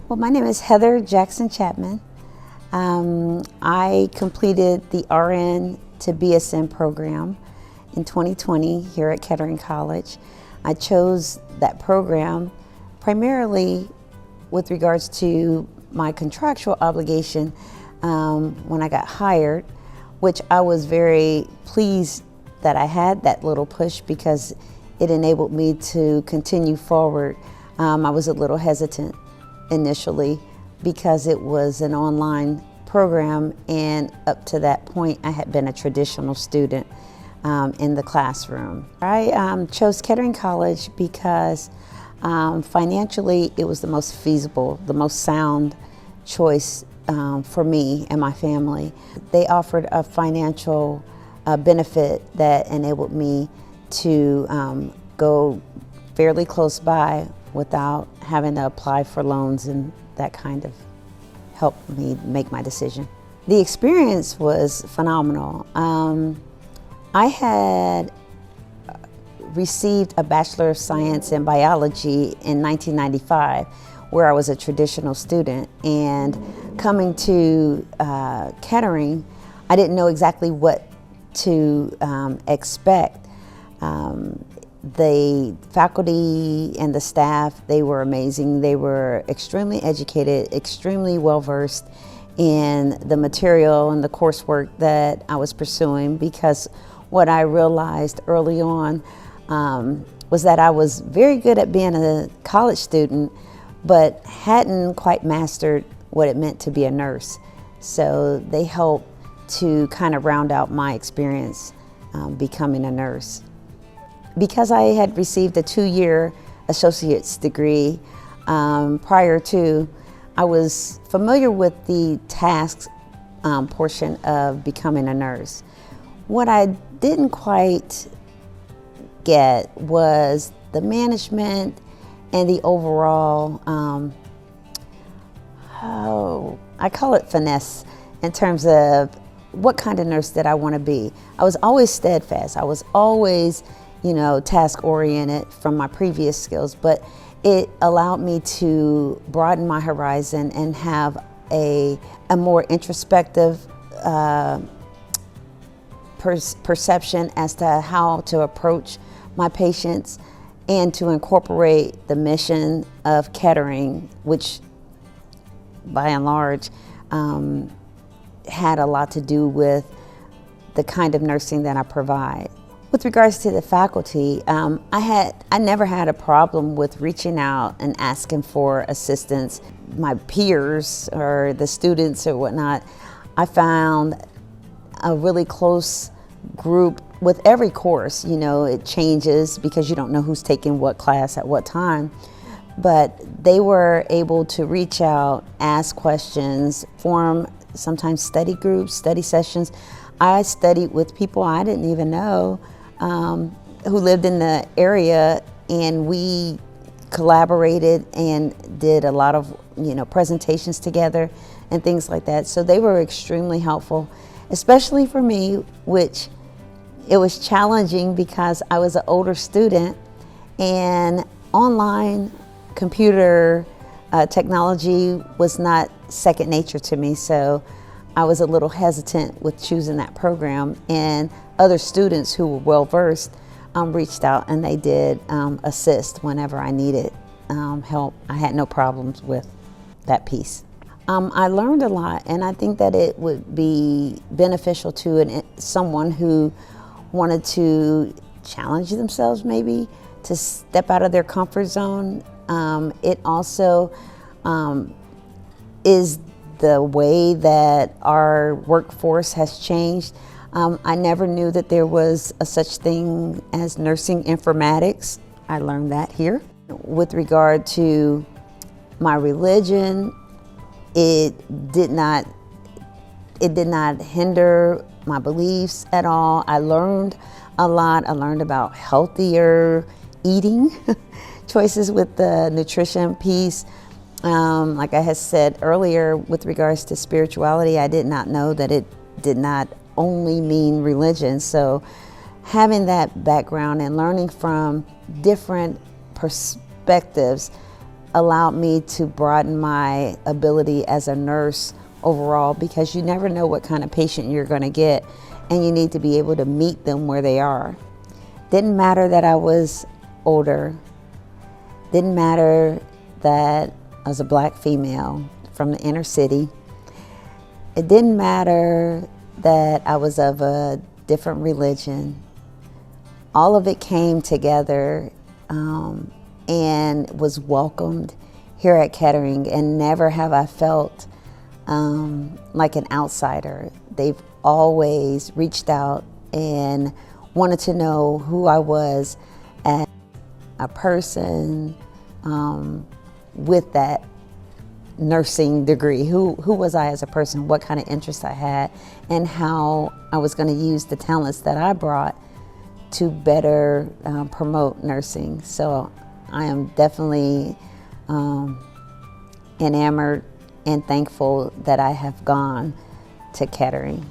Well, my name is Heather Jackson-Chapman. I completed the RN to BSN program in 2020 here at Kettering College. I chose that program primarily with regards to my contractual obligation when I got hired, which I was very pleased that I had that little push because it enabled me to continue forward. I was a little hesitant initially because it was an online program, and up to that point I had been a traditional student in the classroom. I chose Kettering College because financially it was the most feasible, the most sound choice for me and my family. They offered a financial benefit that enabled me to go fairly close by without having to apply for loans, and that kind of helped me make my decision. The experience was phenomenal. I had received a Bachelor of Science in Biology in 1995, where I was a traditional student, and coming to Kettering, I didn't know exactly what to expect. The faculty and the staff, they were amazing. They were extremely educated, extremely well-versed in the material and the coursework that I was pursuing, because what I realized early on was that I was very good at being a college student, but hadn't quite mastered what it meant to be a nurse. So they helped to kind of round out my experience becoming a nurse. Because I had received a 2-year associate's degree prior to, I was familiar with the tasks portion of becoming a nurse. What I didn't quite get was the management and the overall, I call it finesse, in terms of what kind of nurse did I want to be. I was always steadfast. I was always, task-oriented from my previous skills, but it allowed me to broaden my horizon and have a more introspective perception as to how to approach my patients and to incorporate the mission of Kettering, which by and large had a lot to do with the kind of nursing that I provide. With regards to the faculty, I never had a problem with reaching out and asking for assistance. My peers or the students or whatnot, I found a really close group with every course. It changes because you don't know who's taking what class at what time. But they were able to reach out, ask questions, form sometimes study groups, study sessions. I studied with people I didn't even know who lived in the area, and we collaborated and did a lot of presentations together and things like that. So they were extremely helpful, especially for me, which it was challenging because I was an older student and online computer technology was not second nature to me. So I was a little hesitant with choosing that program, and other students who were well-versed reached out, and they did assist whenever I needed help. I had no problems with that piece. I learned a lot, and I think that it would be beneficial to someone who wanted to challenge themselves, maybe to step out of their comfort zone. It also is the way that our workforce has changed. I never knew that there was a such thing as nursing informatics. I learned that here. With regard to my religion, it did not hinder my beliefs at all. I learned a lot. I learned about healthier eating choices with the nutrition piece. Like I had said earlier, with regards to spirituality, I did not know that it did not only mean religion. So having that background and learning from different perspectives allowed me to broaden my ability as a nurse overall, because you never know what kind of patient you're going to get, and you need to be able to meet them where they are. Didn't matter that I was older, didn't matter that I was a black female from the inner city. It didn't matter that I was of a different religion. All of it came together and was welcomed here at Kettering, and never have I felt like an outsider. They've always reached out and wanted to know who I was as a person with that nursing degree. Who was I as a person, what kind of interests I had, and how I was going to use the talents that I brought to better promote nursing. So I am definitely enamored and thankful that I have gone to Kettering.